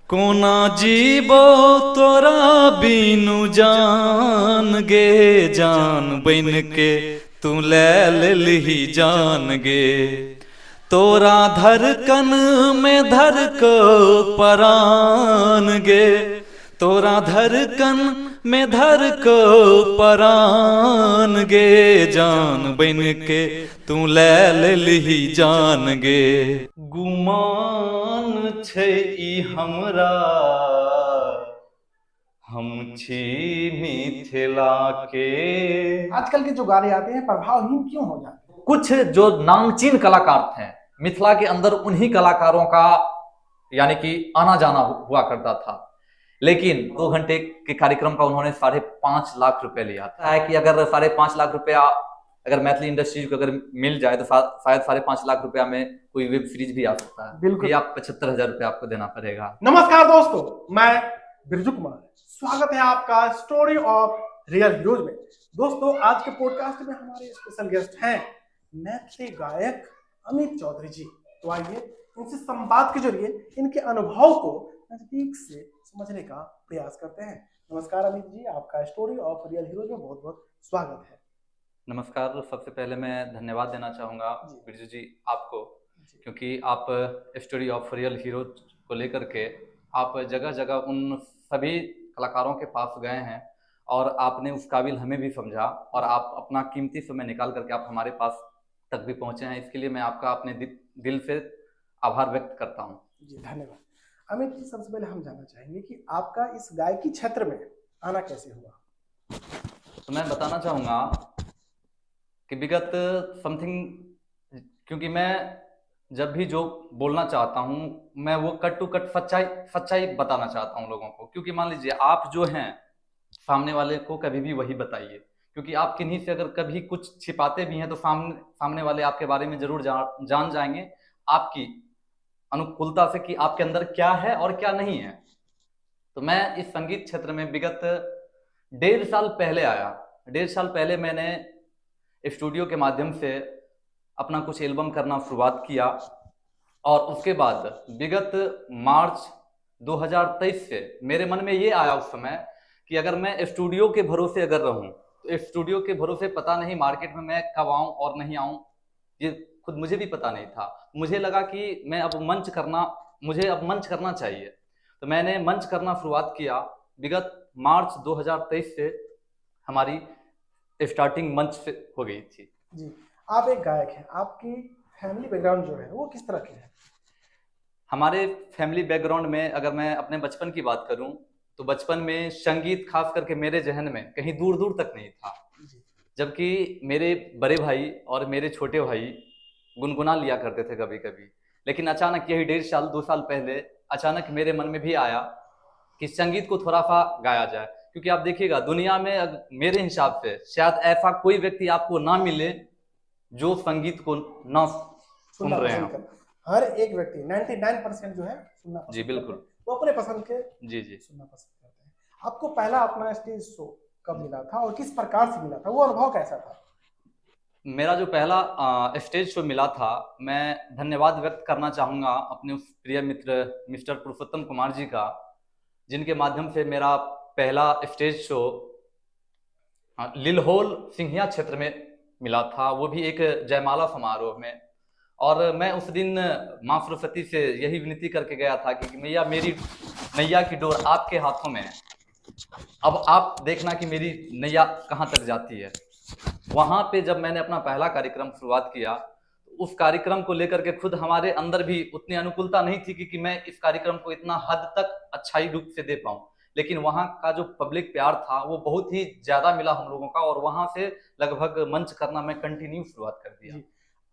कोना जीवो तोरा बीनु जान गे, जान बन के तू ले लिही जान गे। तोरा धड़कन में धर को परान गे, तोरा धड़कन में धर को परान गे, जान बन के तू ले लिही जान गे। गुमान छै ई हमरा, हम छी मिथिला के। आजकल के जो गाने आते हैं प्रभावहीन क्यों हो जाते हैं? कुछ जो नामचीन कलाकार थे मिथिला के अंदर, उन्हीं कलाकारों का यानी कि आना जाना हुआ करता था। लेकिन 2 घंटे के कार्यक्रम का उन्होंने 5.5 लाख रुपए लिया था। है कि अगर 5.5 लाख रुपया अगर मैथिली इंडस्ट्रीज को अगर मिल जाए तो शायद 5.5 लाख रुपया में कोई वेब सीरीज भी आ सकता है। बिल्कुल। आप 75,000 रुपया आपको देना पड़ेगा। नमस्कार दोस्तों, मैं बिरजू कुमार, स्वागत है आपका स्टोरी ऑफ रियल हीरोज में। दोस्तों, आज के पॉडकास्ट में हमारे स्पेशल गेस्ट हैं मैथिली गायक अमित चौधरी जी। तो आइए इनसे संवाद के जरिए इनके अनुभव को नजदीक से समझने का प्रयास करते हैं। नमस्कार अमित जी, आपका स्टोरी ऑफ रियल हीरोज में बहुत बहुत स्वागत है। नमस्कार। सबसे पहले मैं धन्यवाद देना चाहूँगा बिरजू जी आपको, क्योंकि आप स्टोरी ऑफ रियल हीरोज को लेकर के आप जगह जगह उन सभी कलाकारों के पास गए हैं और आपने उस काबिल हमें भी समझा और आप अपना कीमती समय निकाल करके आप हमारे पास तक भी पहुँचे हैं। इसके लिए मैं आपका अपने दिल से आभार व्यक्त करता हूँ। जी धन्यवाद। अमित जी, सबसे पहले हम जानना चाहेंगे कि आपका इस गायकी क्षेत्र में आना कैसे हुआ? तो मैं बताना चाहूँगा कि विगत समथिंग, क्योंकि मैं जब भी जो बोलना चाहता हूँ मैं वो कट टू कट सच्चाई बताना चाहता हूँ लोगों को। क्योंकि मान लीजिए आप जो हैं सामने वाले को कभी भी वही बताइए, क्योंकि आप किन्हीं से अगर कभी कुछ छिपाते भी हैं तो सामने वाले आपके बारे में जरूर जान जाएंगे आपकी अनुकूलता से कि आपके अंदर क्या है और क्या नहीं है। तो मैं इस संगीत क्षेत्र में विगत 1.5 साल पहले आया। 1.5 साल पहले मैंने स्टूडियो के माध्यम से अपना कुछ एल्बम करना शुरुआत किया और उसके बाद विगत मार्च 2023 से मेरे मन में ये आया उस समय कि अगर मैं स्टूडियो के भरोसे अगर रहूं तो स्टूडियो के भरोसे पता नहीं मार्केट में मैं कब आऊं और नहीं आऊं, ये खुद मुझे भी पता नहीं था। मुझे लगा कि मुझे अब मंच करना चाहिए। तो मैंने मंच करना शुरुआत किया। विगत मार्च 2023 से हमारी स्टार्टिंग मंच से हो गई थी। जी, आप एक गायक हैं, आपकी फैमिली बैकग्राउंड जो है वो किस तरह की है? हमारे फैमिली बैकग्राउंड में अगर मैं अपने बचपन की बात करूं तो बचपन में संगीत खास करके मेरे जहन में कहीं दूर दूर तक नहीं था, जबकि मेरे बड़े भाई और मेरे छोटे भाई गुनगुना लिया करते थे कभी कभी। लेकिन अचानक यही 1.5 साल 2 साल पहले अचानक मेरे मन में भी आया कि संगीत को थोड़ा सा गाया जाए। क्योंकि आप देखिएगा दुनिया में मेरे हिसाब से शायद ऐसा कोई व्यक्ति आपको ना मिले जो संगीत को ना सुन रहे हैं। हर एक व्यक्ति 99% जो है सुनना पसंद जी बिल्कुल, वो अपने पसंद के जी सुनना पसंद करते हैं। आपको पहला अपना स्टेज शो कब मिला था और किस प्रकार से मिला था, वो अनुभव कैसा था? मेरा जो पहला स्टेज शो मिला था, मैं धन्यवाद व्यक्त करना चाहूँगा अपने उस प्रिय मित्र मिस्टर पुरुषोत्तम कुमार जी का, जिनके माध्यम से मेरा पहला स्टेज शो लिलहोल सिंघिया क्षेत्र में मिला था, वो भी एक जयमाला समारोह में। और मैं उस दिन माँ सरस्वती से यही विनती करके गया था कि मैया मेरी नैया की डोर आपके हाथों में है, अब आप देखना कि मेरी नैया कहाँ तक जाती है। वहाँ पे जब मैंने अपना पहला कार्यक्रम शुरुआत किया तो उस कार्यक्रम को लेकर के खुद हमारे अंदर भी उतनी अनुकूलता नहीं थी कि मैं इस कार्यक्रम को इतना हद तक अच्छाई रूप से दे पाऊँ। लेकिन वहाँ का जो पब्लिक प्यार था वो बहुत ही ज्यादा मिला हम लोगों का, और वहाँ से लगभग मंच करना मैं कंटिन्यू शुरुआत कर दिया।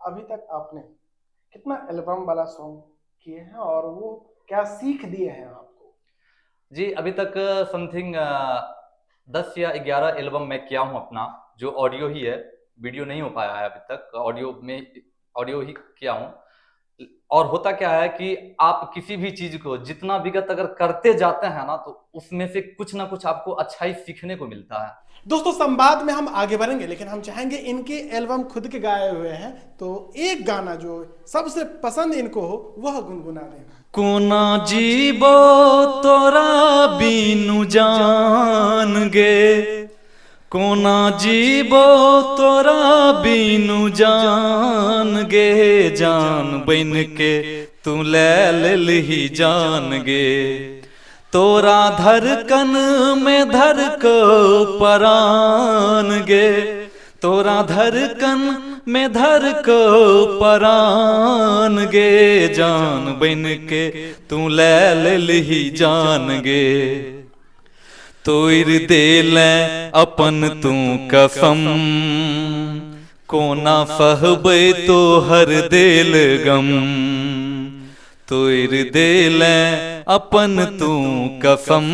अभी तक आपने कितना एल्बम वाला सॉन्ग किए हैं और वो क्या सीख दिए हैं आपको? जी, अभी तक समथिंग 10 या 11 एल्बम मैं किया हूँ अपना, जो ऑडियो ही है, वीडियो नहीं हो पाया है अभी तक, ऑडियो ही किया हूँ। और होता क्या है कि आप किसी भी चीज को जितना विगत अगर करते जाते हैं ना तो उसमें से कुछ ना कुछ आपको अच्छाई सीखने को मिलता है। दोस्तों, संवाद में हम आगे बढ़ेंगे, लेकिन हम चाहेंगे इनके एल्बम खुद के गाए हुए हैं तो एक गाना जो सबसे पसंद इनको हो वह गुनगुना दें। कोना जीवो तोरा बीनु जान गे, कोना जीवो तोरा बीनु जान गे, जान बन के तू ले लेलही जान गे। तोरा धड़कन में धड़को परान गे, तोरा धड़कन में धड़को परान गे, जान बन के तू ले लेलही जान गे। तोड़ देले अपन तू कसम, कोना सहबै तोहर देल गम। तोड़ देले अपन तू कसम,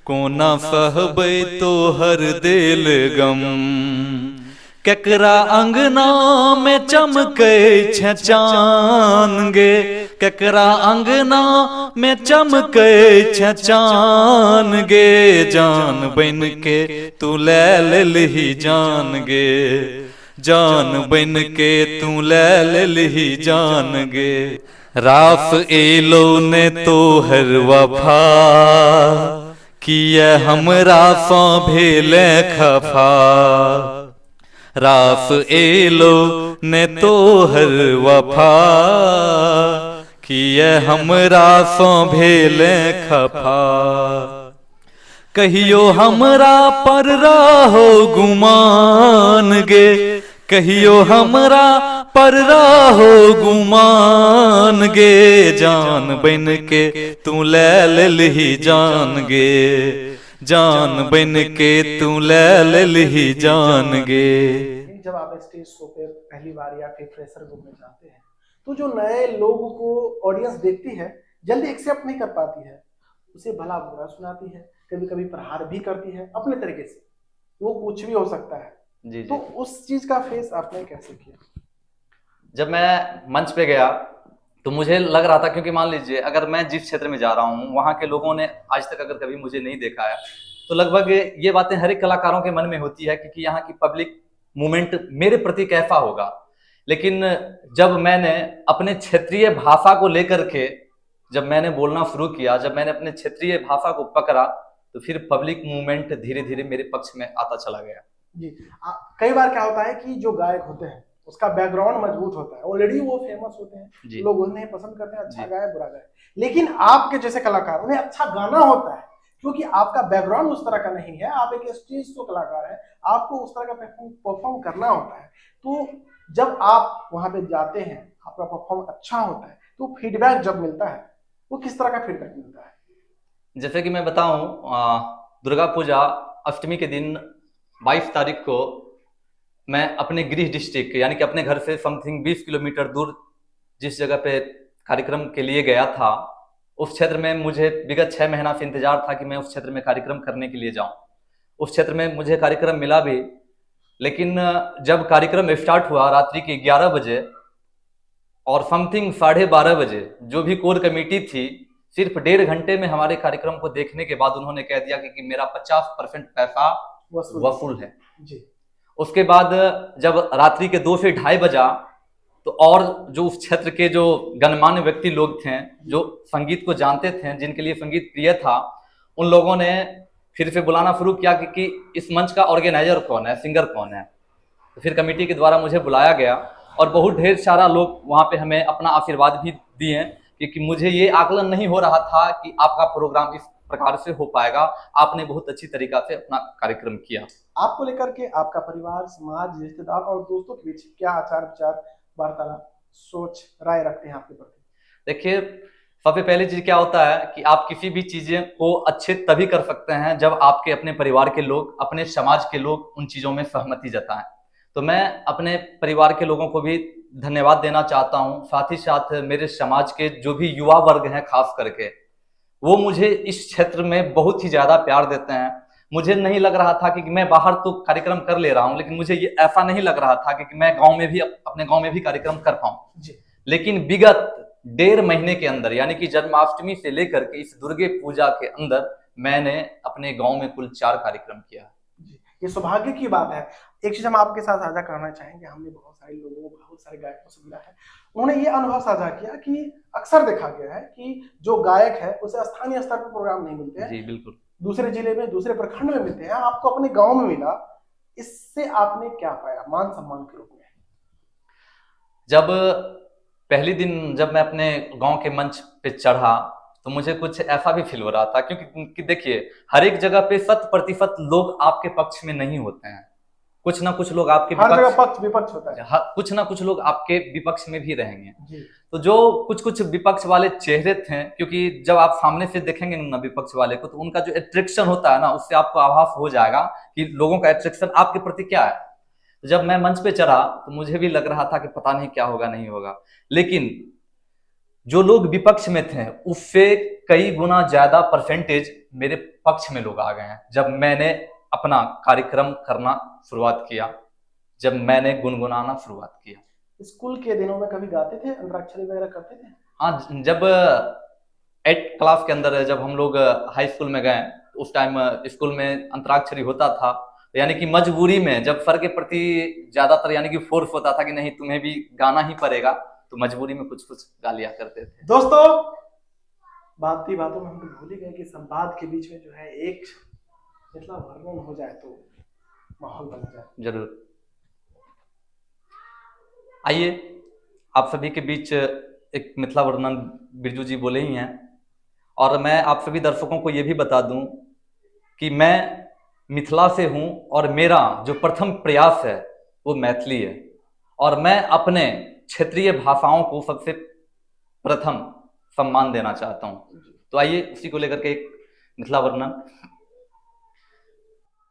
कोना सहबै तोहर देल गम। केकरा अंगना में चमकै छै चान गे, केकरा अंगना में चमकै छै चान गे, जान बन के तू ले लेलही जान गे, जान बन के तू ले लेलही जान गे। रास एलो ने तोहर वफा, किए हमरा सँ भेले खफा। रास एलो ने तोहर वफा, किए हमरा सँ भेले खफा। कहियो हमरा पर रहो गुमान गे, कहियो हमरा पर रहो गुमान गे, जान बन के तू ले लेलही जान गे, जान बन के तू ले लेलही जान गे। जब आप स्टेज शो पे पहली बार या फिर फ्रेशर ग्रुप में जाते हैं तो जो नए लोगों को ऑडियंस देखती है जल्दी एक्सेप्ट नहीं कर पाती है, उसे भला बुरा सुनाती है, कभी कभी प्रहार भी करती है अपने तरीके से, वो कुछ भी हो सकता है। जी तो उस चीज का फेस आपने कैसे किया? जब मैं मंच पे गया तो मुझे लग रहा था, क्योंकि मान लीजिए अगर मैं जिस क्षेत्र में जा रहा हूँ वहाँ के लोगों ने आज तक अगर कभी मुझे नहीं देखा है, तो लगभग ये बातें हर एक कलाकारों के मन में होती है कि यहाँ की पब्लिक मूवमेंट मेरे प्रति कैसा होगा। लेकिन जब मैंने अपने क्षेत्रीय भाषा को लेकर के जब मैंने बोलना शुरू किया, जब मैंने अपने क्षेत्रीय भाषा को पकड़ा, तो फिर पब्लिक मूवमेंट धीरे धीरे मेरे पक्ष में आता चला गया। जी, कई बार क्या होता है कि जो गायक होते हैं उसका बैकग्राउंड मजबूत होता है, ऑलरेडी वो फेमस होते हैं, लोग उन्हें पसंद करते हैं, अच्छा गाए बुरा गाए। लेकिन आपके जैसे कलाकार, उन्हें अच्छा गाना होता है, क्योंकि आपका बैकग्राउंड उस तरह का नहीं है, आप एक स्टेज शो कलाकार हैं, आपको उस तरह का परफॉर्म करना होता है। तो जब आप वहां पे जाते हैं, आपका परफॉर्म अच्छा होता है, तो फीडबैक जब मिलता है वो किस तरह का फीडबैक मिलता है? जैसे कि मैं बताऊं, दुर्गा पूजा अष्टमी के दिन 22 तारीख को मैं अपने गृह डिस्ट्रिक्ट यानी कि अपने घर से समथिंग 20 किलोमीटर दूर जिस जगह पे कार्यक्रम के लिए गया था, उस क्षेत्र में मुझे विगत 6 महीना से इंतजार था कि मैं उस क्षेत्र में कार्यक्रम करने के लिए जाऊं। उस क्षेत्र में मुझे कार्यक्रम मिला भी, लेकिन जब कार्यक्रम स्टार्ट हुआ रात्रि के 11 बजे और समथिंग 12:30 बजे जो भी कोर कमेटी थी, सिर्फ 1.5 घंटे में हमारे कार्यक्रम को देखने के बाद उन्होंने कह दिया कि मेरा 50% पैसा वसूल है जी। उसके बाद जब रात्रि के 2 से 2:30 बजा, तो और जो उस क्षेत्र के जो गणमान्य व्यक्ति लोग थे, जो संगीत को जानते थे, जिनके लिए संगीत प्रिय था, उन लोगों ने फिर से बुलाना शुरू किया कि इस मंच का ऑर्गेनाइजर कौन है, सिंगर कौन है। तो फिर कमेटी के द्वारा मुझे बुलाया गया और बहुत ढेर सारा लोग वहाँ पे हमें अपना आशीर्वाद भी दिए, क्योंकि मुझे ये आकलन नहीं हो रहा था कि आपका प्रोग्राम इस प्रकार से हो पाएगा। आपने बहुत अच्छी तरीका से अपना कार्यक्रम किया। आपको लेकर के आपका परिवार, समाज, रिश्तेदार और दोस्तों के बीच क्या आचार विचार, वार्तालाप, सोच, राय रखते हैं आपके प्रति? देखिए, सबसे पहली चीज क्या होता है कि आप किसी भी चीजें को अच्छे तभी कर सकते हैं जब आपके अपने परिवार के लोग, अपने समाज के लोग उन चीजों में सहमति जताएं। तो मैं अपने परिवार के लोगों को भी धन्यवाद देना चाहता हूं, साथ ही साथ मेरे समाज के जो भी युवा वर्ग हैं खास करके, वो मुझे इस क्षेत्र में बहुत ही ज्यादा प्यार देते हैं। मुझे नहीं लग रहा था कि मैं बाहर तो कार्यक्रम कर ले रहा हूं, लेकिन मुझे ये ऐसा नहीं लग रहा था कि मैं गांव में भी अपने गांव में भी कार्यक्रम कर पाऊं। लेकिन विगत 1.5 महीने के अंदर, यानी कि जन्माष्टमी से लेकर के इस दुर्गे पूजा के अंदर, मैंने अपने गांव में कुल 4 कार्यक्रम किया। ये सौभाग्य की बात है। एक चीज हम आपके साथ साझा करना चाहेंगे, हमने बहुत सारे लोगों को, बहुत सारे गायकों से मिला है, उन्होंने ये अनुभव साझा किया कि अक्सर देखा गया है कि जो गायक है उसे स्थानीय स्तर पर प्रोग्राम नहीं मिलते हैं, जी बिल्कुल, दूसरे जिले में, दूसरे प्रखंड में मिलते हैं, आपको अपने गांव में मिला। इससे आपने क्या पाया मान सम्मान के रूप में? जब पहली दिन जब मैं अपने गांव के मंच पे चढ़ा तो मुझे कुछ ऐसा भी फील हो रहा था, क्योंकि देखिए हर एक जगह पे 100% लोग आपके पक्ष में नहीं होते हैं, कुछ ना कुछ लोग आपके हर जगह पक्ष विपक्ष होता है, कुछ ना कुछ लोग आपके विपक्ष में भी रहेंगे जी। तो जो कुछ कुछ विपक्ष वाले चेहरे थे, क्योंकि जब आप सामने से देखेंगे ना विपक्ष वाले को तो उनका जो अट्रैक्शन होता है ना, उससे आपको आभास हो जाएगा कि लोगों का अट्रैक्शन आपके प्रति क्या है। तो जब मैं मंच पे चढ़ा तो मुझे भी लग रहा था कि पता नहीं क्या होगा, नहीं होगा, लेकिन जो लोग विपक्ष में थे उससे कई गुना ज्यादा परसेंटेज मेरे पक्ष में लोग आ गए हैं। जब मैंने अपना कार्यक्रम करना शुरुआत किया, जब मैंने गुनगुनाना शुरुआत किया। स्कूल के दिनों में कभी गाते थे, अंतराक्षरी वगैरह करते थे? हाँ, जब 8th क्लास के अंदर जब हम लोग हाई स्कूल में गए उस टाइम स्कूल में अंतराक्षरी होता था, यानी कि मजबूरी में जब सर के प्रति ज्यादातर यानी कि फोर्स होता था कि नहीं तुम्हें भी गाना ही पड़ेगा, तो मजबूरी में कुछ कुछ गा लिया करते थे। दोस्तों बातों में हम भूल ही गए कि संवाद के बीच में जो है एक मिथिला वर्णन हो जाए तो माहौल बन जाए। जरूर, आइए आप सभी के बीच एक मिथिला वर्णन बिरजू जी बोले ही हैं, और मैं आप सभी दर्शकों को ये भी बता दूं कि मैं मिथिला से हूं और मेरा जो प्रथम प्रयास है वो मैथिली है, और मैं अपने क्षेत्रीय भाषाओं को सबसे प्रथम सम्मान देना चाहता हूं। तो आइए उसी को लेकर के एक मिथिला वर्णन।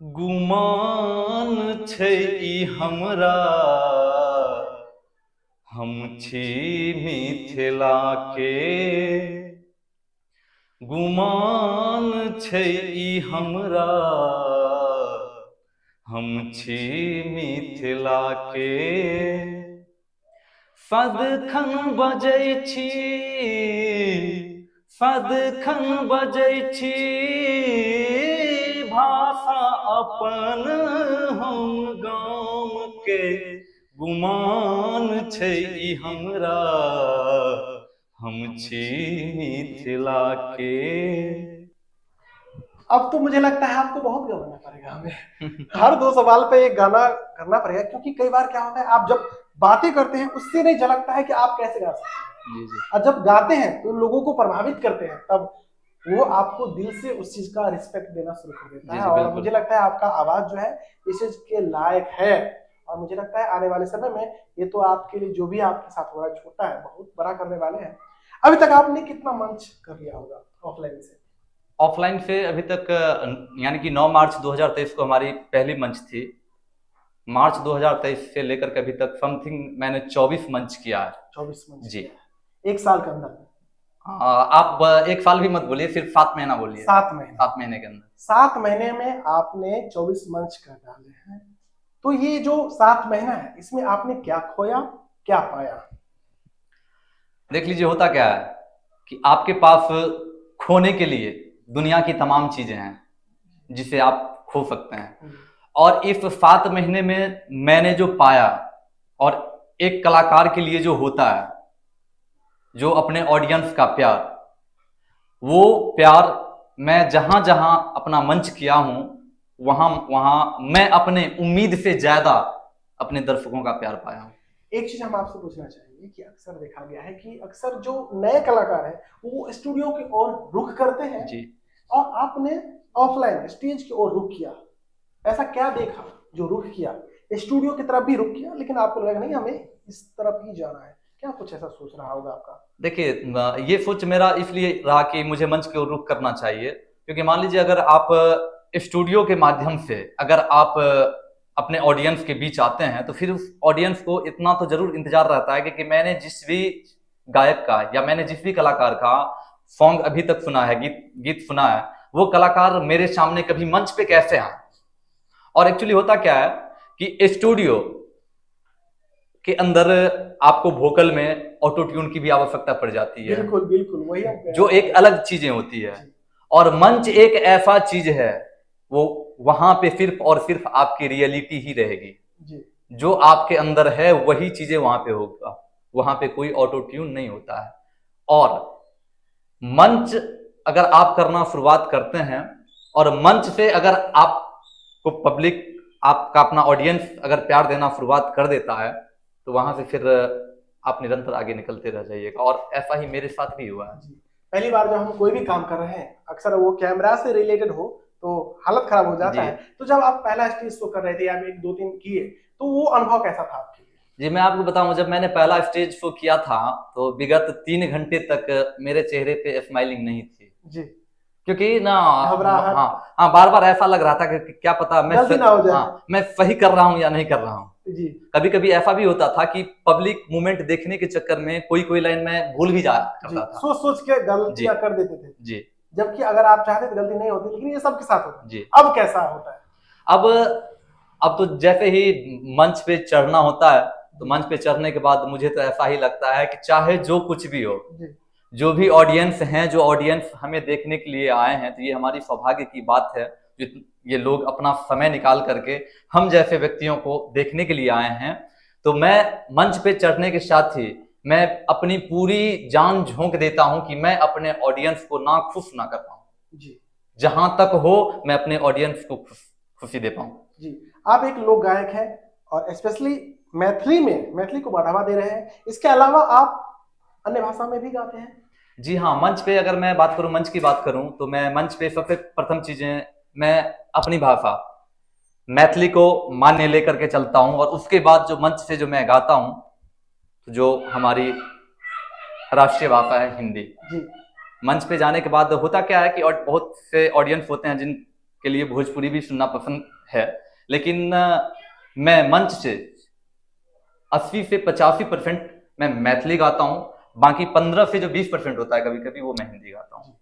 गुमान छै ई हमरा, हम छी मिथिला के, गुमान छै ई हमरा, हम छी मिथिला के, सदखन बजै छी, सदखन बजै छी, भाषा अपन हम गाम के, गुमान छै ई हमरा, हम छी मिथिला के। अब तो मुझे लगता है आपको बहुत गाना पड़ेगा हमें हर 2 सवाल पे एक गाना करना पड़ेगा, क्योंकि कई बार क्या होता है आप जब बातें करते हैं उससे नहीं झलकता है कि आप कैसे गा सकते हैं, और जब गाते हैं तो लोगों को प्रभावित करते हैं, तब वो आपको दिल से उस चीज का रिस्पेक्ट देना शुरू कर देता है। और मुझे लगता है आपका आवाज जो है इस चीज के लायक है, और मुझे लगता है आने वाले समय में ये तो आपके लिए जो भी आपके साथ हो रहा है छोटा है, बहुत बड़ा करने वाले हैं। अभी तक आपने कितना मंच कर लिया होगा ऑफलाइन से? ऑफलाइन से अभी तक यानी कि 9 मार्च 2023 को हमारी पहली मंच थी। मार्च 2023 से लेकर के अभी तक समथिंग मैंने 24 मंच किया है। 24 मंच जी, एक साल के अंदर? आप 1 साल भी मत बोलिए, सिर्फ 7 महीना बोलिए। 7 महीने? 7 महीने के अंदर, 7 महीने में आपने 24 मंच कर डाले हैं। तो ये जो 7 महीना है इसमें आपने क्या खोया, क्या पाया? देख लीजिए होता क्या है कि आपके पास खोने के लिए दुनिया की तमाम चीजें हैं जिसे आप खो सकते हैं, और इस 7 महीने में मैंने जो पाया, और एक कलाकार के लिए जो होता है, जो अपने ऑडियंस का प्यार, वो प्यार मैं जहां जहां अपना मंच किया हूं वहां वहां मैं अपने उम्मीद से ज्यादा अपने दर्शकों का प्यार पाया हूं। एक चीज हम आपसे पूछना चाहेंगे कि अक्सर देखा गया है कि अक्सर जो नए कलाकार हैं वो स्टूडियो की ओर रुख करते हैं जी, और आपने ऑफलाइन स्टेज की ओर रुख किया। ऐसा क्या देखा जो रुख किया? स्टूडियो की तरफ भी रुख किया, लेकिन आपको लगा नहीं हमें इस तरफ ही जाना है, क्या कुछ ऐसा सोच रहा होगा आपका? देखिए ये सोच मेरा इसलिए रहा कि मुझे मंच की ओर रुख करना चाहिए, क्योंकि मान लीजिए अगर आप स्टूडियो के माध्यम से अगर आप अपने ऑडियंस के बीच आते हैं तो फिर उस ऑडियंस को इतना तो जरूर इंतजार रहता है कि मैंने जिस भी गायक का या मैंने जिस भी कलाकार का सॉन्ग अभी तक सुना है, गीत सुना है, वो कलाकार मेरे सामने कभी मंच पे कैसे आए। और एक्चुअली होता क्या है कि स्टूडियो के अंदर आपको वोकल में ऑटो ट्यून की भी आवश्यकता पड़ जाती है। बिल्कुल बिल्कुल, वही जो एक अलग चीजें होती है, और मंच एक ऐसा चीज है वो वहां पे सिर्फ और सिर्फ आपकी रियलिटी ही रहेगी। जी जो आपके अंदर है वही चीजें वहां पे होगा, वहां पे कोई ऑटो ट्यून नहीं होता है। और मंच अगर आप करना शुरुआत करते हैं और मंच से अगर आपको पब्लिक, आपका अपना ऑडियंस अगर प्यार देना शुरुआत कर देता है तो वहां से फिर आप निरंतर आगे निकलते रह जाइएगा। और ऐसा ही मेरे साथ भी हुआ है। जी। पहली बार जब हम कोई भी काम कर रहे हैं, अक्सर वो कैमरा से रिलेटेड हो तो हालत खराब हो जाता जी। है। तो जब आप पहला स्टेज शो कर रहे थे या एक दो तीन किए, तो वो अनुभव कैसा था आपके लिए? जी, मैं आपको बताऊं, जब मैंने पहला स्टेज शो किया था तो विगत 3 घंटे तक मेरे चेहरे पे स्माइलिंग नहीं थी। जी क्योंकि ना, घबराहट। हाँ, बार बार ऐसा लग रहा था कि क्या पता मैं गलती ना हो जाए। मैं सही कर रहा हूँ या नहीं कर रहा हूँ। जी कभी कभी ऐसा भी होता था कि पब्लिक मूवमेंट देखने के चक्कर में कोई लाइन में भूल भी जा जी, करता था। सोच सोच के गलतियां कर देते थे। जी जबकि अगर आप चाहते तो गलती नहीं होती, लेकिन ये सबके साथ होता है। जी। अब कैसा होता है? अब तो जैसे ही मंच पे चढ़ना होता है तो मंच पे चढ़ने के बाद मुझे तो ऐसा ही लगता है कि चाहे जो कुछ भी हो, जी जो भी ऑडियंस हैं, जो ऑडियंस हमें देखने के लिए आए हैं, तो ये हमारी सौभाग्य की बात है जो ये लोग अपना समय निकाल करके हम जैसे व्यक्तियों को देखने के लिए आए हैं। तो मैं मंच पे चढ़ने के साथ ही मैं अपनी पूरी जान झोंक देता हूं कि मैं अपने ऑडियंस को ना खुश ना कर पाऊं। जी जहां तक हो मैं अपने ऑडियंस को खुशी दे पाऊं। जी। आप एक लोक गायक हैं और स्पेशली मैथिली को बढ़ावा दे रहे हैं। इसके अलावा आप अन्य भाषा में भी गाते हैं? जी हाँ, मंच पे अगर मैं बात करूं, मंच की बात करूं, तो मैं मंच पे सबसे प्रथम चीजें मैं अपनी भाषा मैथिली को मान्य लेकर के चलता हूं। और उसके बाद जो मंच से जो मैं गाता हूं, तो जो हमारी राष्ट्रीय भाषा है हिंदी। जी मंच पे जाने के बाद होता क्या है कि और बहुत से ऑडियंस होते हैं जिनके लिए भोजपुरी भी सुनना पसंद है, लेकिन मैं मंच से 80 से 85% मैं मैथिली गाता हूं। बाकी 15 से जो 20% होता है कभी कभी, वो मैं हिंदी गाता हूं।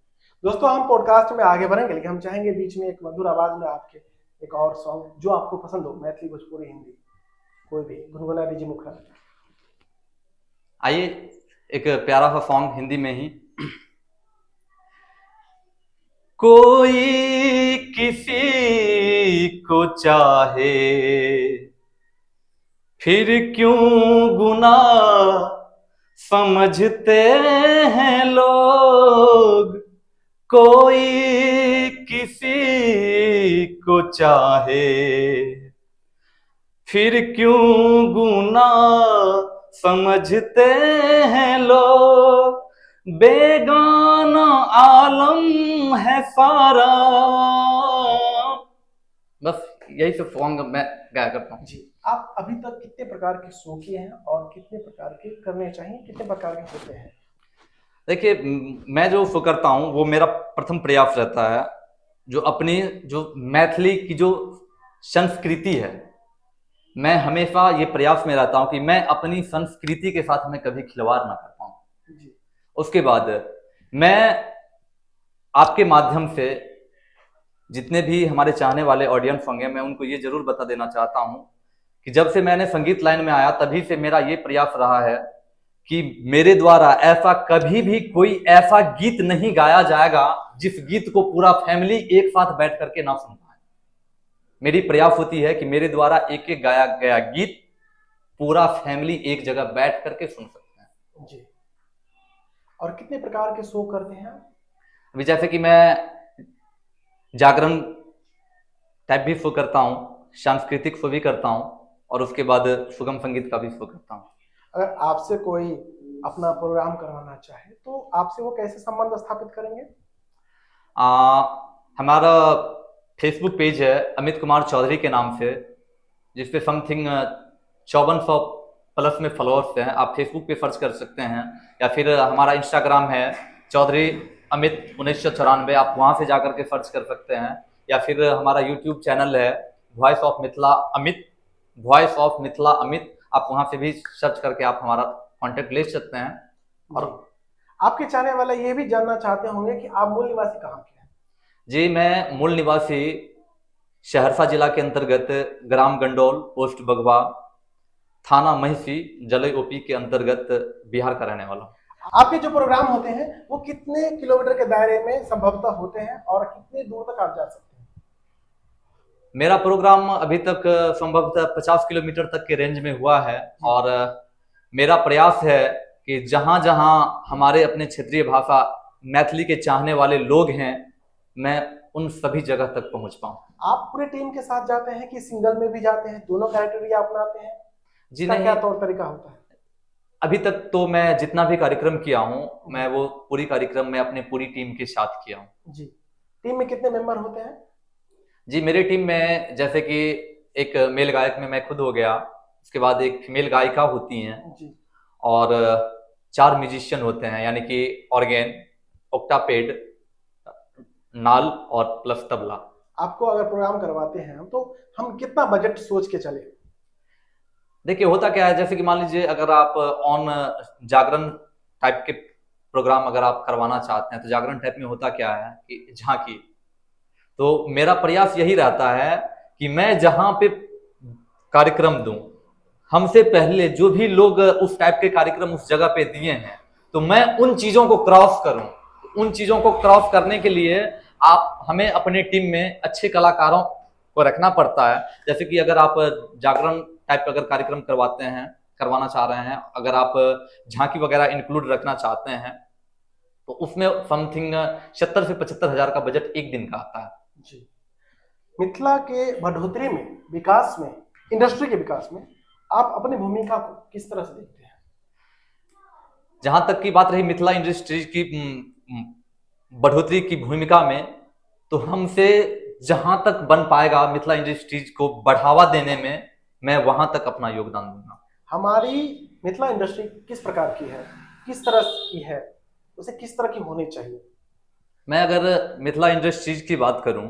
दोस्तों, हम पॉडकास्ट में आगे बढ़ेंगे, लेकिन हम चाहेंगे बीच में एक मधुर आवाज में आपके एक और सॉन्ग जो आपको पसंद हो, मैथिली, भोजपुरी, हिंदी, कोई भी गुनगुना दीजिए मुखर। आइए एक प्यारा सा सॉन्ग हिंदी में ही। कोई किसी को चाहे फिर क्यों गुनाह समझते हैं लोग। कोई किसी को चाहे फिर क्यों गुनाह समझते हैं लोग। बेगाना आलम है सारा। बस यही सब सॉन्ग मैं गाया करता हूँ। जी, आप अभी तक कितने प्रकार के शो किए हैं और कितने प्रकार के करने चाहिए, कितने प्रकार के होते हैं? देखिए, मैं जो शो करता हूँ वो मेरा प्रथम प्रयास रहता है, जो अपनी जो मैथिली की जो संस्कृति है, मैं हमेशा ये प्रयास में रहता हूँ कि मैं अपनी संस्कृति के साथ मैं कभी खिलवाड़ ना कर पाऊँ। उसके बाद मैं आपके माध्यम से जितने भी हमारे चाहने वाले ऑडियंस होंगे, मैं उनको ये जरूर बता देना चाहता हूं कि जब से मैंने संगीत लाइन में आया तभी से मेरा ये प्रयास रहा है कि मेरे द्वारा ऐसा कभी भी कोई ऐसा गीत नहीं गाया जाएगा जिस गीत को पूरा फैमिली एक साथ बैठ करके ना सुन पाए। मेरी प्रयास होती है कि मेरे द्वारा एक एक गाया गया गीत पूरा फैमिली एक जगह बैठ करके सुन सकते हैं। जी। और कितने प्रकार के शो करते हैं? अभी जैसे कि मैं जागरण टाइप भी शो करता हूँ, सांस्कृतिक शो भी करता हूँ, और उसके बाद सुगम संगीत का भी शो करता हूँ। अगर आपसे कोई अपना प्रोग्राम करवाना चाहे तो आपसे वो कैसे संबंध स्थापित करेंगे? हमारा फेसबुक पेज है अमित कुमार चौधरी के नाम से, जिसपे समथिंग 5400 प्लस में फॉलोअर्स हैं। आप फेसबुक पे सर्च कर सकते हैं, या फिर हमारा इंस्टाग्राम है चौधरी अमित 1994, आप वहां से जाकर के सर्च कर सकते हैं। या फिर हमारा यूट्यूब चैनल है वॉइस ऑफ मिथिला अमित, आप वहां से भी सर्च करके आप हमारा कांटेक्ट ले सकते हैं। और आपके चाहने वाले ये भी जानना चाहते होंगे कि आप मूल निवासी कहाँ के हैं? जी, मैं मूल निवासी सहरसा जिला के अंतर्गत ग्राम गंडोल, पोस्ट बगवा, थाना महिषी, जलई ओपी के अंतर्गत बिहार का रहने वाला हूँ। आपके जो प्रोग्राम होते हैं वो कितने किलोमीटर के दायरे में संभवतः होते हैं और कितने दूर तक आप जा सकते हैं? मेरा प्रोग्राम अभी तक संभवतः 50 किलोमीटर तक के रेंज में हुआ है और मेरा प्रयास है कि जहां जहां हमारे अपने क्षेत्रीय भाषा मैथिली के चाहने वाले लोग हैं, मैं उन सभी जगह तक पहुंच पाऊं। आप पूरे टीम के साथ जाते हैं कि सिंगल में भी जाते हैं, दोनों क्राइटेरिया अपनाते हैं? जी इसका नहीं, क्या तौर तरीका होता है? अभी तक तो मैं जितना भी कार्यक्रम किया हूं, मैं वो पूरी कार्यक्रम में अपने पूरी टीम के साथ किया हूं। जी। टीम में कितने मेंबर होते हैं? जी, मेरी टीम में जैसे कि एक मेल गायक में मैं खुद हो गया, उसके बाद एक फीमेल गायिका होती हैं जी। और 4 म्यूजिशियन होते हैं, यानी कि ऑर्गेन, ओक्टापेड, नाल और प्लस तबला। आपको अगर प्रोग्राम करवाते हैं तो हम कितना बजट सोच के चले? देखिए, होता क्या है, जैसे कि मान लीजिए अगर आप ऑन जागरण टाइप के प्रोग्राम अगर आप करवाना चाहते हैं, तो जागरण टाइप में होता क्या है कि झांकी, तो मेरा प्रयास यही रहता है कि मैं जहां पे कार्यक्रम दूं, हमसे पहले जो भी लोग उस टाइप के कार्यक्रम उस जगह पे दिए हैं, तो मैं उन चीजों को क्रॉस करूं। उन चीजों को क्रॉस करने के लिए आप हमें अपनी टीम में अच्छे कलाकारों को रखना पड़ता है। जैसे कि अगर आप जागरण टाइप का अगर कार्यक्रम करवाना चाह रहे हैं, अगर आप झांकी वगैरह इंक्लूड रखना चाहते हैं, तो उसमें समथिंग 70 से 75 हजार का बजट एक दिन का आता है। जी। मिथिला के बढ़ोतरी में, विकास में, इंडस्ट्री के विकास में आप अपनी भूमिका को किस तरह से देखते हैं? जहां तक की बात रही मिथिला इंडस्ट्रीज की बढ़ोतरी की भूमिका में, तो हमसे जहां तक बन पाएगा मिथिला इंडस्ट्रीज को बढ़ावा देने में, मैं वहां तक अपना योगदान दूंगा। हमारी मिथिला इंडस्ट्री किस प्रकार की है, किस तरह की है, उसे किस तरह की होनी चाहिए? मैं अगर मिथिला इंडस्ट्रीज की बात करूं,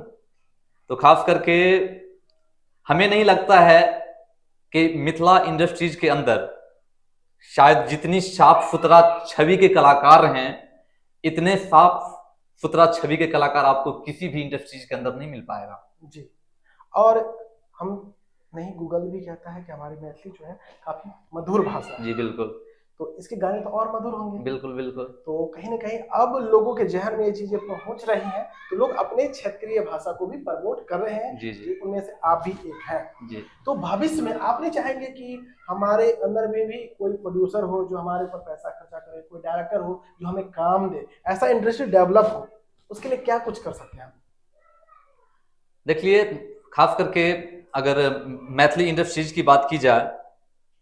तो खास करके हमें नहीं लगता है कि मिथिला इंडस्ट्रीज के अंदर शायद जितनी साफ सुथरा छवि के कलाकार हैं, इतने साफ सुथरा छवि के कलाकार आपको किसी भी इंडस्ट्रीज के अंदर नहीं मिल पाएगा। जी। और हम नहीं, गूगल भी कहता है कि हमारी मैथिली जो है काफी मधुर भाषा है। जी बिल्कुल, तो इसके गाने तो और मधुर होंगे। बिल्कुल बिल्कुल। तो कहीं ना कहीं अब लोगों के जहन में ये चीजें पहुंच रही हैं, तो लोग अपने क्षेत्रीय भाषा को भी प्रमोट कर रहे हैं। जी जी उनमें से आप भी एक हैं। जी। तो भविष्य में आप नहीं चाहेंगे कि हमारे अंदर में भी कोई प्रोड्यूसर हो जो हमारे ऊपर पैसा खर्चा करे, कोई डायरेक्टर हो जो हमें काम दे, ऐसा इंडस्ट्री डेवलप हो, उसके लिए क्या कुछ कर सकते हैं आप? देखिए, खास करके अगर मैथिली इंडस्ट्रीज की बात की जाए,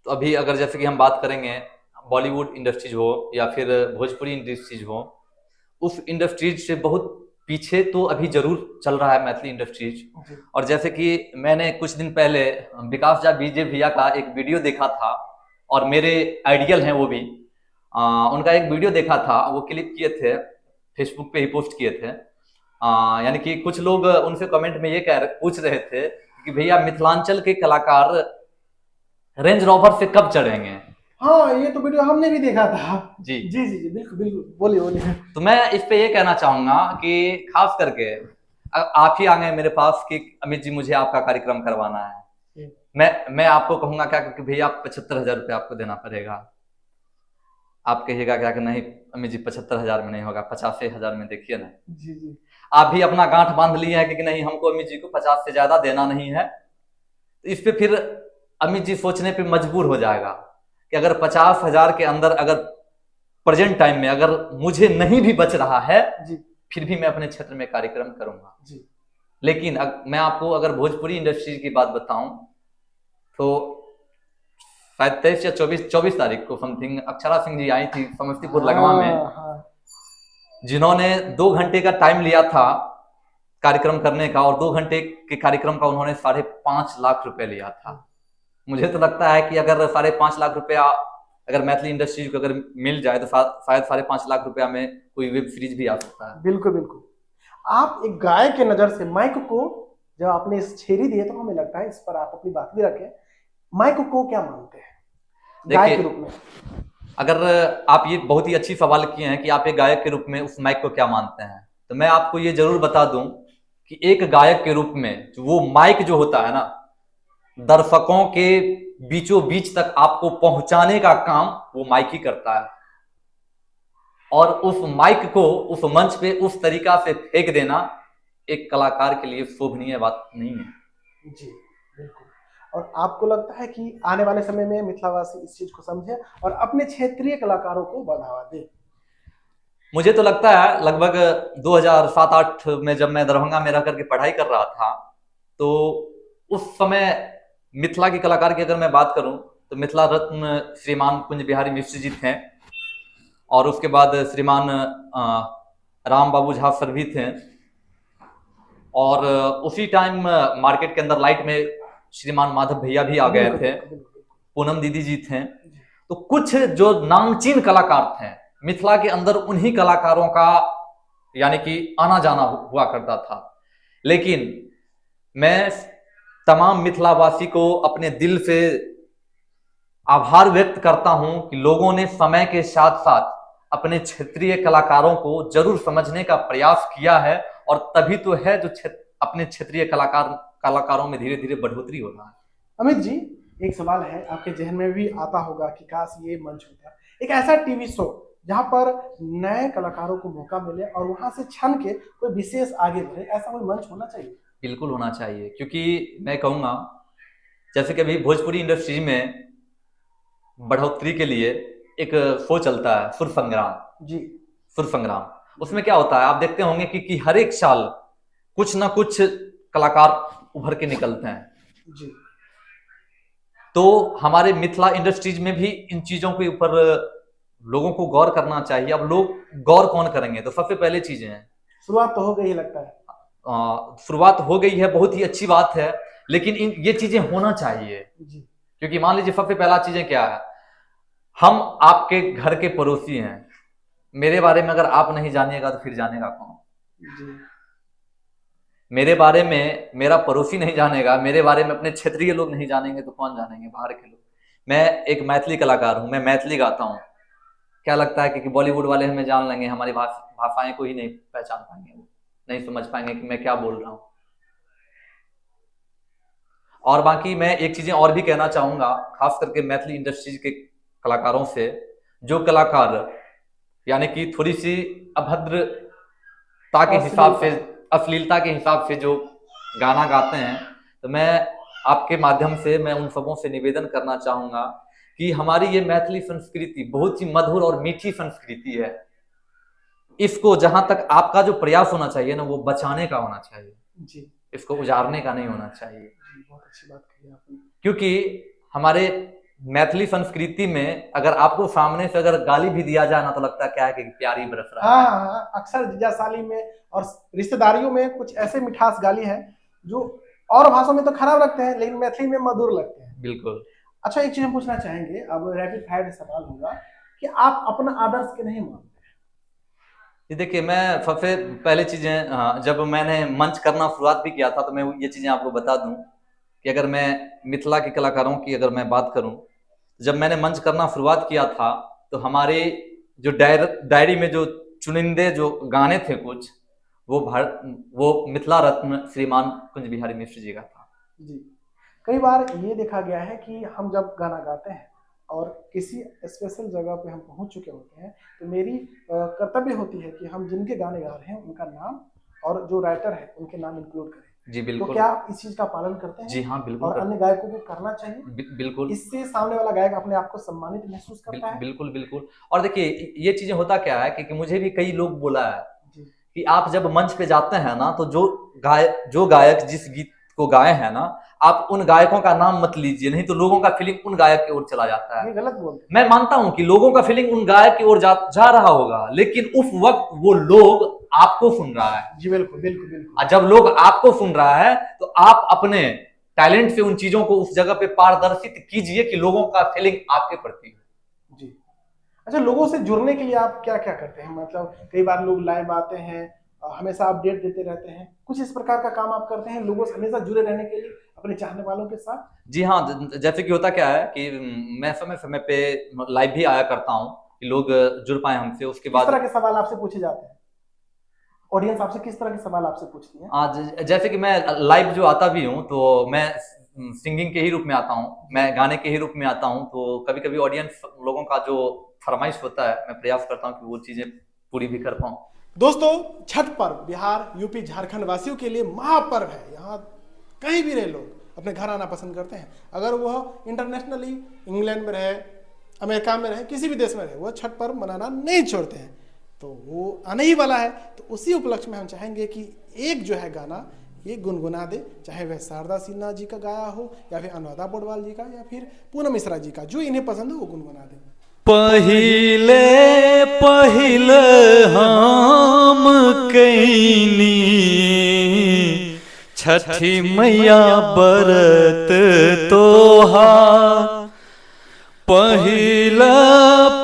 तो अभी अगर जैसे कि हम बात करेंगे बॉलीवुड इंडस्ट्रीज हो या फिर भोजपुरी इंडस्ट्रीज हो, उस इंडस्ट्रीज से बहुत पीछे तो अभी जरूर चल रहा है मैथिली इंडस्ट्रीज। और जैसे कि मैंने कुछ दिन पहले विकास जा बीजे भैया का एक वीडियो देखा था, और मेरे आइडियल हैं वो भी, उनका एक वीडियो देखा था, वो क्लिप किए थे, फेसबुक पे ही पोस्ट किए थे। यानी कि कुछ लोग उनसे कमेंट में ये पूछ रहे थे कि भैया मिथिलांचल के कलाकार रेंज रोवर से कब चढ़ेंगे। हाँ, ये तो वीडियो हमने भी देखा था। जी जी जी जी, बिल्कुल बिल्कुल, बोलिए बोलिए। तो मैं इस पे ये कहना चाहूंगा कि खास करके आप ही आ गए मेरे पास कि अमित जी मुझे आपका कार्यक्रम करवाना है, मैं आपको कहूंगा क्या कि भैया 75,000 रुपये आपको देना पड़ेगा। आप कहिएगा क्या कि नहीं अमित जी 75,000 में नहीं होगा, 85,000 में देखिए ना। जी जी। आप भी अपना गांठ बांध लिए हैं कि नहीं हमको अमित जी को 50 से ज्यादा देना नहीं है, तो इस पे फिर अमित जी सोचने पे मजबूर हो जाएगा कि अगर 50,000 के अंदर अगर प्रेजेंट टाइम में अगर मुझे नहीं भी बच रहा है जी, फिर भी मैं अपने क्षेत्र में कार्यक्रम करूंगा जी। लेकिन मैं आपको अगर भोजपुरी इंडस्ट्री की बात बताऊं, तो शायद 23 या 24 तारीख को समथिंग अक्षरा सिंह जी आई थी समस्तीपुर लगवा में, जिन्होंने 2 घंटे का टाइम लिया था कार्यक्रम करने का, और 2 घंटे के कार्यक्रम का उन्होंने 5.5 लाख रुपए लिया था। मुझे तो लगता है कि अगर 5.5 लाख रुपया अगर मैथिली इंडस्ट्रीज को अगर मिल जाए, तो शायद 5.5 लाख रुपया में कोई वेब सीरीज भी आ सकता है। बिल्कुल बिल्कुल। आप एक गायक के नजर से माइक को जब आपने इस छेड़ी दिए, तो हमें लगता है इस पर आप अपनी बात भी रखें, माइक को क्या मानते हैं गायक के रूप में? अगर आप ये बहुत ही अच्छी सवाल किए हैं कि आप एक गायक के रूप में उस माइक को क्या मानते हैं, तो मैं आपको ये जरूर बता दूं कि एक गायक के रूप में वो माइक जो होता है ना, दर्शकों के बीचों बीच तक आपको पहुंचाने का काम वो माइक ही करता है। और उस माइक को उस मंच पे उस तरीका से फेंक देना एक कलाकार के लिए शोभनीय बात नहीं है। जी बिल्कुल। और आपको लगता है कि आने वाले समय में मिथिलावासी इस चीज को समझे और अपने क्षेत्रीय कलाकारों को बढ़ावा दे? मुझे तो लगता है लगभग 2007-8 में जब मैं दरभंगा में रह करके पढ़ाई कर रहा था, तो उस समय मिथिला के कलाकार की अगर मैं बात करूं तो मिथिला रत्न श्रीमान कुंज बिहारी मिश्र जी थे, और उसके बाद श्रीमान राम बाबू झा सर भी थे, और उसी टाइम मार्केट के अंदर लाइट में श्रीमान माधव भैया भी आ गए थे, पूनम दीदी जी थे। तो कुछ जो नामचीन कलाकार थे मिथिला के अंदर, उन्हीं कलाकारों का यानी कि आना जाना हुआ करता था। लेकिन मैं तमाम मिथिलावासी को अपने दिल से आभार व्यक्त करता हूं कि लोगों ने समय के साथ साथ अपने क्षेत्रीय कलाकारों को जरूर समझने का प्रयास किया है, और तभी तो है जो अपने क्षेत्रीय कलाकारों में धीरे धीरे बढ़ोतरी हो रहा है। अमित जी, एक सवाल है, आपके जहन में भी आता होगा कि काश ये मंच होता, एक ऐसा टीवी शो जहां पर नए कलाकारों को मौका मिले और वहां से छन के कोई विशेष आगे बढ़े, ऐसा कोई मंच होना चाहिए। बिल्कुल होना चाहिए, क्योंकि मैं कहूंगा जैसे कि अभी भोजपुरी इंडस्ट्री में बढ़ोतरी के लिए एक शो चलता है सुर संग्राम। जी, सुर संग्राम, उसमें क्या होता है आप देखते होंगे कि हर एक साल कुछ ना कुछ कलाकार उभर के निकलते हैं। जी, तो हमारे मिथिला इंडस्ट्रीज में भी इन चीजों के ऊपर लोगों को गौर करना चाहिए। अब लोग गौर कौन करेंगे? तो सबसे पहले चीजें हैं, शुरुआत तो हो गई लगता है। शुरुआत हो गई है, बहुत ही अच्छी बात है, लेकिन ये चीजें होना चाहिए। जी, क्योंकि मान लीजिए सबसे पहला चीजें क्या है, हम आपके घर के पड़ोसी हैं, मेरे बारे में अगर आप नहीं जानिएगा तो फिर जानेगा कौन? जी, मेरे बारे में मेरा पड़ोसी नहीं जानेगा, मेरे बारे में अपने क्षेत्रीय लोग नहीं जानेंगे तो कौन जानेंगे? बाहर के लोग। मैं एक मैथिली कलाकार हूं, मैं मैथिली गाता हूं। क्या लगता है कि बॉलीवुड वाले हमें जान लेंगे? हमारी भाषाएं को ही नहीं पहचान पाएंगे, वो नहीं समझ पाएंगे कि मैं क्या बोल रहा हूं। और बाकी मैं एक चीजें और भी कहना चाहूंगा, खास करके मैथिली इंडस्ट्रीज के कलाकारों से, जो कलाकार यानी कि थोड़ी सी अभद्रता के हिसाब से, अश्लीलता के हिसाब से जो गाना गाते हैं, तो मैं आपके माध्यम से मैं उन सबों से निवेदन करना चाहूंगा कि हमारी ये मैथिली संस्कृति बहुत ही मधुर और मीठी संस्कृति है। इसको जहां तक आपका जो प्रयास होना चाहिए ना, वो बचाने का होना चाहिए जी, इसको उजाड़ने का नहीं होना चाहिए। बहुत अच्छी बात कही आपने। क्योंकि हमारे मैथिली संस्कृति में अगर आपको सामने से अगर गाली भी दिया जाए ना, तो लगता है क्या है कि प्यारी बरस रहा है। हाँ, अक्सर जीजा साली में और रिश्तेदारियों में कुछ ऐसे मिठास गाली है जो और भाषाओं में तो खराब लगते हैं, लेकिन मैथिली में मधुर लगते हैं। बिल्कुल। अच्छा, एक चीज हम पूछना चाहेंगे, अब रैपिड फायर सवाल होगा कि आप अपना आदर्श के नहीं मानते? ये देखिए, मैं सबसे पहले चीजें, जब मैंने मंच करना शुरुआत भी किया था, तो मैं ये चीजें आपको बता दूं कि अगर मैं मिथिला के कलाकारों की अगर मैं बात करूं, जब मैंने मंच करना शुरुआत किया था, तो हमारे जो डायरी में जो चुनिंदे जो गाने थे कुछ, वो मिथिला रत्न श्रीमान कुंज बिहारी मिश्र जी का था। जी, कई बार ये देखा गया है कि हम जब गाना गाते हैं और किसी स्पेशल जगह पे हम पहुंच चुके होते हैं, तो मेरी कर्तव्य होती है कि हम जिनके गाने गा रहे हैं उनका नाम और जो राइटर है उनके नाम इंक्लूड करें। जी बिल्कुल। तो क्या आप इस चीज का पालन करते हैं? जी हाँ, बिल्कुल। और अन्य गायकों को करना चाहिए? बिल्कुल। इससे सामने वाला गायक अपने आप को सम्मानित महसूस करता है। बिल्कुल बिल्कुल। और देखिए, ये चीजें होता क्या है कि मुझे भी कई लोग बोला है कि आप जब मंच पे जाते हैं ना, तो जो गायक जिस गीत को गाए हैं ना, आप उन गायकों का नाम मत लीजिए, नहीं तो लोगों का फीलिंग उन गायक की ओर चला जाता है। ये गलत बोलते हैं। मैं मानता हूं कि लोगों का फीलिंग उन गायक की ओर जा रहा होगा, लेकिन उस वक्त वो लोग आपको सुन रहा है। जी बिल्कुल बिल्कुल बिल्कुल। जब लोग आपको सुन रहा है, तो आप अपने टैलेंट से उन चीजों को उस जगह पे पारदर्शित कीजिए कि लोगों का फीलिंग आपके प्रति हो। जी, अच्छा, लोगों से जुड़ने के लिए आप क्या क्या करते हैं? मतलब कई बार लोग लाइव आते हैं, हमेशा अपडेट देते रहते हैं, कुछ इस प्रकार का काम आप करते हैं लोगों से हमेशा जुड़े रहने के लिए अपने चाहने वालों के साथ? जी हाँ, जैसे कि होता क्या है कि मैं समय समय पे लाइव भी आया करता हूँ कि लोग जुड़ पाए हमसे। उसके बाद किस तरह के सवाल आपसे पूछे जाते हैं? ऑडियंस आपसे किस तरह के सवाल आपसे पूछती है? आज जैसे कि मैं लाइव जो आता भी हूँ, तो मैं सिंगिंग के ही रूप में आता हूँ, मैं गाने के ही रूप में आता हूँ। तो कभी कभी ऑडियंस लोगों का जो फरमाइश होता है, मैं प्रयास करता हूँ कि वो चीजें पूरी भी कर पाऊँ। दोस्तों, छठ पर्व बिहार, यूपी, झारखंड वासियों के लिए महापर्व है। यहाँ कहीं भी रहे लोग, अपने घर आना पसंद करते हैं। अगर वह इंटरनेशनली इंग्लैंड में रहे, अमेरिका में रहे, किसी भी देश में रहे, वह छठ पर्व मनाना नहीं छोड़ते हैं। तो वो आने ही वाला है, तो उसी उपलक्ष्य में हम चाहेंगे कि एक जो है गाना ये गुनगुना दे, चाहे वह शारदा सिन्हा जी का गाया हो या फिर अनुराधा पौडवाल जी का या फिर पूनम मिश्रा जी का, जो इन्हें पसंद हो वो गुनगुना दे। पहिले पहिले हम कैनी छठी मैया बरत तोहार, पहिला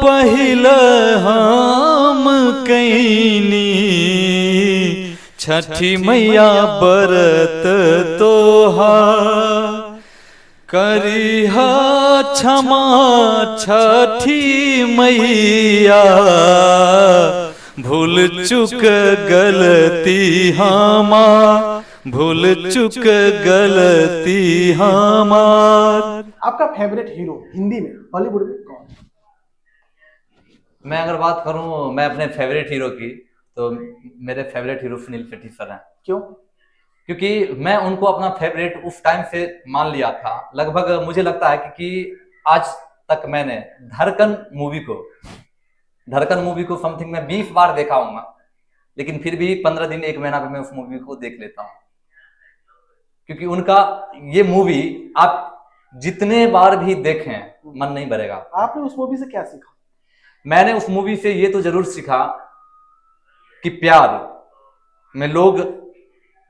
पहिला हम कैनी छठी मैया बरत तोहार, करिहा क्षमा छठी मैया भूल चुक गलती हमार, भूल चुक गलती हमार। आपका फेवरेट हीरो हिंदी में बॉलीवुड में कौन है? मैं अगर बात करूं मैं अपने फेवरेट हीरो की, तो मेरे favourite hero Sunil Shetty sir हैं। क्यों? क्योंकि मैं उनको अपना फेवरेट उस टाइम से मान लिया था। लगभग मुझे लगता है कि आज तक मैंने धड़कन मूवी को समथिंग मैं 20 बार देखा हूँ, लेकिन फिर भी 15 दिन 1 महीना पे मैं उस मूवी को देख लेता हूँ। क्योंकि उनका ये मूवी आप जितने बार भी देखें मन नहीं भरेगा। आपने उस मूवी से क्या सीखा? मैंने उस मूवी से ये तो जरूर सीखा कि प्यार में लोग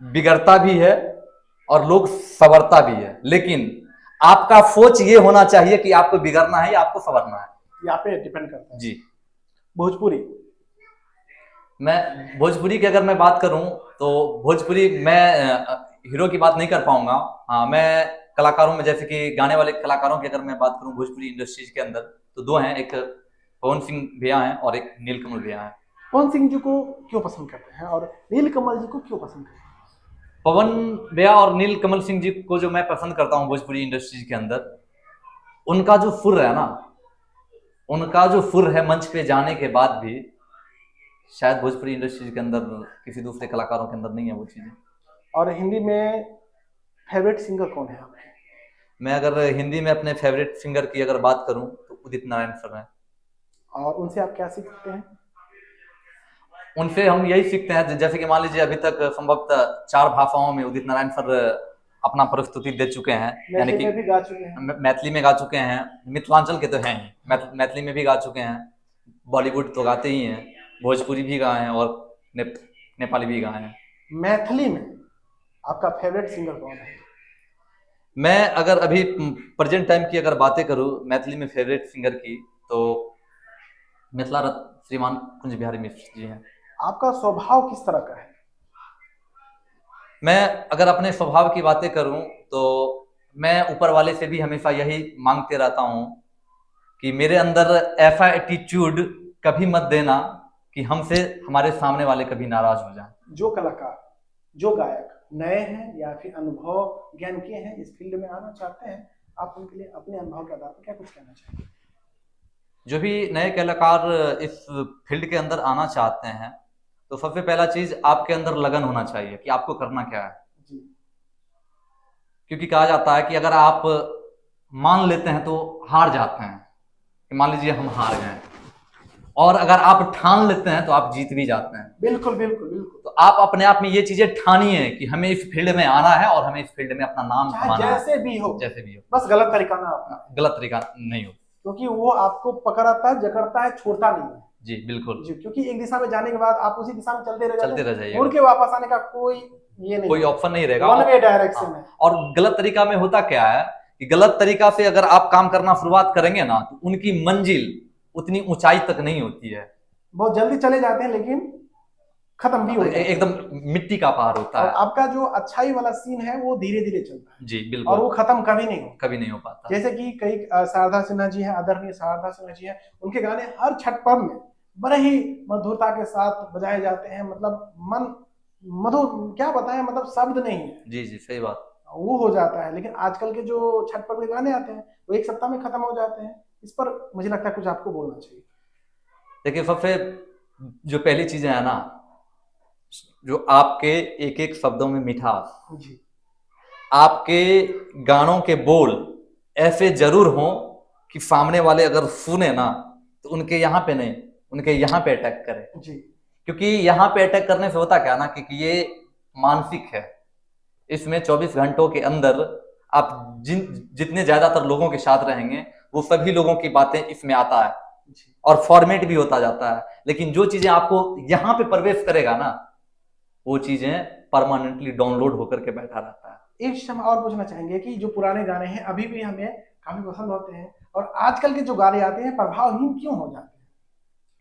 बिगड़ता भी है और लोग संवरता भी है, लेकिन आपका सोच ये होना चाहिए कि आपको बिगड़ना है या आपको संवरना है, यहाँ पे डिपेंड करता है। जी। भोजपुरी, मैं भोजपुरी की अगर मैं बात करूं तो भोजपुरी मैं हीरो की बात नहीं कर पाऊंगा। हाँ, मैं कलाकारों में जैसे कि गाने वाले कलाकारों की अगर मैं बात करूं भोजपुरी इंडस्ट्रीज के अंदर, तो 2 हैं, एक पवन सिंह भैया हैं और एक नीलकमल भैया हैं। पवन सिंह जी को क्यों पसंद करते हैं और नीलकमल जी को क्यों पसंद करते हैं? पवन भैया और नीलकमल सिंह जी को जो मैं पसंद करता हूँ भोजपुरी इंडस्ट्रीज के अंदर, उनका जो सुर है ना, उनका जो सुर है मंच पे जाने के बाद भी शायद भोजपुरी इंडस्ट्रीज के अंदर किसी दूसरे कलाकारों के अंदर नहीं है वो चीजें। और हिंदी में फेवरेट सिंगर कौन है आपके? मैं अगर हिंदी में अपने फेवरेट सिंगर की अगर बात करूं तो उदित नारायण सर हैं। और उनसे आप क्या सीखते हैं? उनसे हम यही सीखते हैं, जैसे कि मान लीजिए अभी तक संभवतः 4 भाषाओं में उदित नारायण सर अपना प्रस्तुति दे चुके हैं, यानी कि में भी गा चुके हैं, मैथिली में गा चुके हैं, मिथिलांचल के तो हैं ही, मैथिली में भी गा चुके हैं, बॉलीवुड तो गाते ही हैं, भोजपुरी भी गाए हैं और नेपाली भी गाए हैं। मैथिली में आपका फेवरेट सिंगर कौन है? मैं अगर अभी प्रेजेंट टाइम की अगर बातें करूं मैथिली में फेवरेट सिंगर की, तो मिथिला रत्न श्रीमान कुंज बिहारी मिश्र जी हैं। आपका स्वभाव किस तरह का है? मैं अगर अपने स्वभाव की बातें करूं तो मैं ऊपर वाले से भी हमेशा यही मांगते रहता हूं कि मेरे अंदर ऐसा एटीट्यूड कभी मत देना कि हमसे हमारे सामने वाले कभी नाराज हो जाएं। जो कलाकार, जो गायक नए हैं या फिर अनुभव ज्ञान के हैं, इस फील्ड में आना चाहते हैं, आप उनके लिए अपने अनुभव के आधार पर क्या कुछ कहना चाहेंगे? जो भी नए कलाकार इस फील्ड के अंदर आना चाहते हैं, तो सबसे पहला चीज आपके अंदर लगन होना चाहिए कि आपको करना क्या है। जी। क्योंकि कहा जाता है कि अगर आप मान लेते हैं तो हार जाते हैं, कि मान लीजिए हम हार गए, और अगर आप ठान लेते हैं तो आप जीत भी जाते हैं। बिल्कुल बिल्कुल बिल्कुल। तो आप अपने आप में ये चीजें ठानिए कि हमें इस फील्ड में आना है और हमें इस फील्ड में अपना नाम कमाना है, जैसे भी हो, जैसे भी हो, बस गलत तरीका ना अपना, गलत तरीका नहीं हो, क्योंकि वो आपको पकड़ता है, जकड़ता है, छोड़ता नहीं है। जी बिल्कुल जी, क्योंकि एक दिशा में जाने के बाद आप उसी दिशा में चलते रह जाइए, मुड़ के वापस आने का कोई ये नहीं, कोई ऑप्शन नहीं रहेगा। वन वे डायरेक्शन है। और गलत तरीका में होता क्या है कि गलत तरीका से अगर आप काम करना शुरुआत करेंगे ना, तो उनकी मंजिल उतनी ऊंचाई तक नहीं होती है, बहुत जल्दी चले जाते हैं, लेकिन खत्म भी हो जाता है, एकदम मिट्टी का पहाड़ होता और है। आपका जो अच्छाई वाला सीन है वो धीरे धीरे चलता है। जी और बिल्कुल, वो खत्म कभी नहीं हो पाता। जैसे कि कई शारदा सिन्हा जी हैं, आदरणीय शारदा सिन्हा जी हैं, उनके गाने हर छठ पर्व में बड़े ही मधुरता के साथ बजाए जाते हैं, मतलब मन मधुर, क्या बताएं, मतलब शब्द नहीं है। जी जी सही बात, वो हो जाता है। लेकिन आजकल के जो छठ पर्व के गाने आते हैं वो एक सप्ताह में खत्म हो जाते हैं। इस पर मुझे लगता है कुछ आपको बोलना चाहिए। देखिए सबसे जो पहली चीजें है ना, जो आपके एक एक शब्दों में मिठास, जी। आपके गानों के बोल ऐसे जरूर हों कि सामने वाले अगर सुने ना तो उनके यहाँ पे नहीं, उनके यहाँ पे अटैक करे। जी क्योंकि यहाँ पे अटैक करने से होता क्या ना कि ये मानसिक है। इसमें 24 घंटों के अंदर आप जितने ज्यादातर लोगों के साथ रहेंगे वो सभी लोगों की बातें इसमें आता है जी और फॉर्मेट भी होता जाता है। लेकिन जो चीजें आपको यहाँ पे प्रवेश करेगा ना वो चीजें परमानेंटली डाउनलोड होकर के बैठा रहता है। एक चीज हम और पूछना चाहेंगे कि जो पुराने गाने हैं अभी भी हमें काफी पसंद होते हैं, और आजकल के जो गाने आते हैं प्रभावहीन क्यों हो जाते हैं?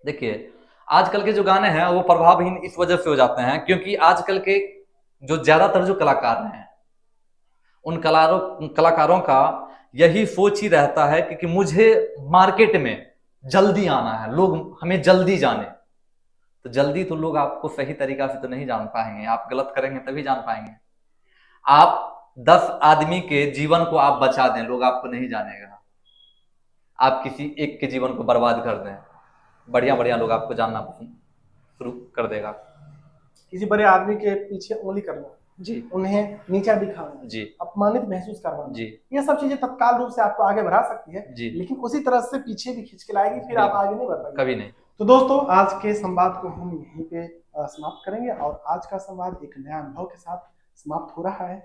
देखिए, आजकल के जो गाने हैं वो प्रभावहीन इस वजह से हो जाते हैं क्योंकि आजकल के जो ज्यादातर जो कलाकार हैं उन कलाकारों का यही सोच ही रहता है कि मुझे मार्केट में जल्दी आना है, लोग हमें जल्दी जाने। तो जल्दी तो लोग आपको सही तरीका से तो नहीं जान पाएंगे, आप गलत करेंगे तभी जान पाएंगे। आप 10 आदमी के जीवन को आप बचा दें, लोग आपको नहीं जानेगा। आप किसी एक के जीवन को बर्बाद कर दें, बढ़िया बढ़िया लोग आपको जानना पसंद शुरू कर देगा। किसी बड़े आदमी के पीछे उंगली करना, जी उन्हें नीचा दिखाना, जी अपमानित महसूस करवाना, जी ये सब चीजें तत्काल रूप से आपको आगे बढ़ा सकती है, जी लेकिन उसी तरह से पीछे भी खींच के लाएगी, फिर आप आगे नहीं बढ़ पाएंगे। कभी नहीं। तो दोस्तों, आज के संवाद को हम यहीं पे समाप्त करेंगे, और आज का संवाद एक नया अनुभव के साथ समाप्त हो रहा है।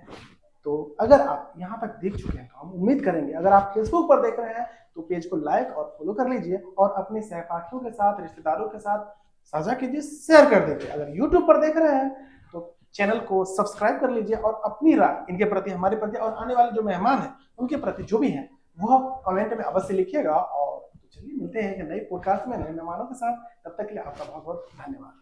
तो अगर आप यहाँ तक देख चुके हैं तो हम उम्मीद करेंगे, अगर आप फेसबुक पर देख रहे हैं तो पेज को लाइक और फॉलो कर लीजिए, और अपने सहपाठियों के साथ, रिश्तेदारों के साथ साझा कीजिए, शेयर कर दीजिए। अगर यूट्यूब पर देख रहे हैं तो चैनल को सब्सक्राइब कर लीजिए, और अपनी राय इनके प्रति, हमारे प्रति और आने वाले जो मेहमान हैं उनके प्रति जो भी हैं वो कमेंट में अवश्य लिखिएगा। और चलिए मिलते हैं एक नई पॉडकास्ट में नए मेहमानों के साथ, तब तक के लिए आपका बहुत बहुत धन्यवाद।